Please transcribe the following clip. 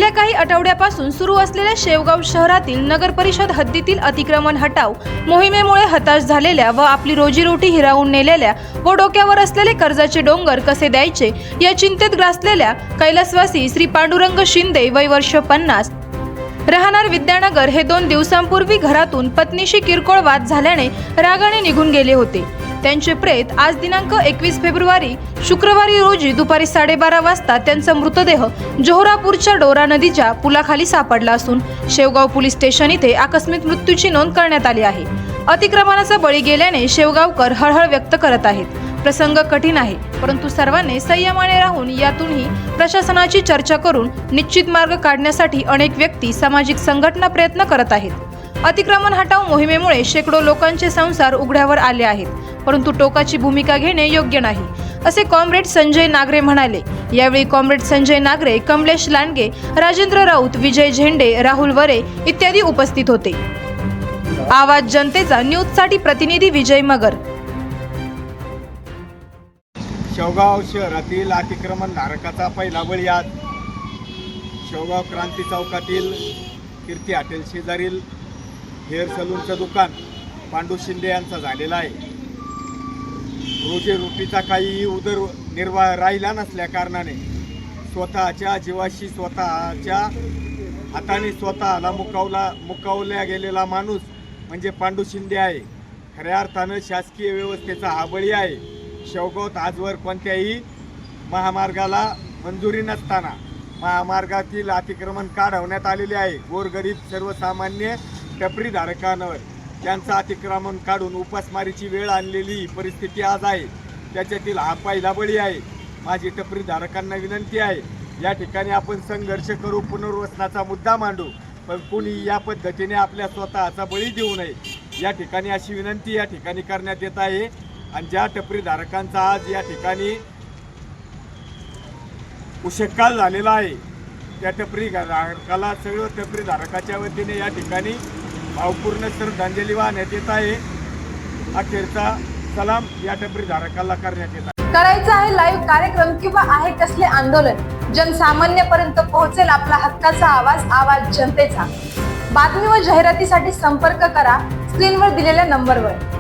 गेल्या काही आठवड्यापासून सुरू असलेल्या शेवगाव शहरातील नगर परिषद हद्दीतील अतिक्रमण हटाव मोहिमेमुळे हताश झालेल्या व आपली रोजीरोटी हिरावून नेलेल्या व डोक्यावर असलेले कर्जाचे डोंगर कसे द्यायचे या चिंतेत ग्रासलेल्या कैलासवासी श्री पांडुरंग शिंदे वय वर्ष 50 राहणार विद्यानगर हे 2 दिवसांपूर्वी घरातून पत्नीशी किरकोळ वाद झाल्याने रागाने निघून गेले होते। त्यांचे प्रेत आज दिनांक 21 फेब्रुवारी शुक्रवारी रोजी दुपारी 12:30 वाजता त्यांचा मृतदेह जोहरापूरच्या डोरा नदीच्या पुलाखाली सापडला असून शेवगाव पोलीस स्टेशन इथे आकस्मिक मृत्यूची नोंद करण्यात आली आहे। अतिक्रमणाचा बळी गेल्याने शेवगावकर हळहळ व्यक्त करत आहेत। प्रसंग कठीण आहे, परंतु सर्वांनी संयमाने राहून यातूनही प्रशासनाची चर्चा करून निश्चित मार्ग काढण्यासाठी अनेक व्यक्ती सामाजिक संघटना प्रयत्न करत आहेत। अतिक्रमण हटाव मोहिमेमुळे शेकडो लोकांचे संसार उघड्यावर आले आहेत, परंतु टोकाची भूमिका घेणे योग्य नाही, असे कॉम्रेड संजय नागरे म्हणाले। यावेळी कॉम्रेड संजय नागरे, कमलेश लांडगे, राजेंद्र राऊत, विजय झेंडे, राहुल वरे इत्यादी उपस्थित होते। आवाज जनतेचा न्यूजसाठी प्रतिनिधी विजय मगर। शेवगाव शहरातील अतिक्रमण धारकाचा पहिला बळी आज शेवगाव क्रांती चौकातील कीर्ती हॉटेल शेजारील हेअर सलूनचं दुकान पांडू शिंदे यांचा झालेला आहे। रोजीरोटीचा काही उदरनिर्वाह राहिला नसल्या कारणाने स्वतःच्या जीवाशी स्वतःच्या हाताने स्वतःला मुकावल्या गेलेला माणूस म्हणजे पांडू शिंदे आहे। खऱ्या अर्थानं शासकीय व्यवस्थेचा हा बळी आहे। शेवगावात आजवर कोणत्याही महामार्गाला मंजुरी नसताना महामार्गातील अतिक्रमण काढवण्यात आलेले आहे। गोरगरीब सर्वसामान्य टपरीधारकांवर त्यांचं अतिक्रमण काढून उपासमारीची वेळ आणलेली ही परिस्थिती आज आहे। त्याच्यातील हा पहिला बळी आहे। माझी टपरीधारकांना विनंती आहे, या ठिकाणी आपण संघर्ष करू, पुनर्वसनाचा मुद्दा मांडू, पण कुणी या पद्धतीने आपल्या स्वतःचा बळी देऊ नये, या ठिकाणी अशी विनंती या ठिकाणी करण्यात येत आहे। आणि ज्या टपरीधारकांचा आज या ठिकाणी उशेकाल झालेला आहे त्या टपरीधारकाला सर्व टपरीधारकाच्या वतीने या ठिकाणी भावपूर्ण श्रद्धांजली वाहण्यात येत आहे। अखेरचा सलाम या टपरीधारकाला करण्यात येत आहे। करायचं आहे लाईव्ह कार्यक्रम किंवा आहे कसले आंदोलन, जनसामान्यपर्यंत पोहोचेल आपला हक्काचा आवाज, आवाज जनतेचा। बातमी व जाहिरातीसाठी संपर्क करा स्क्रीनवर दिलेल्या नंबरवर।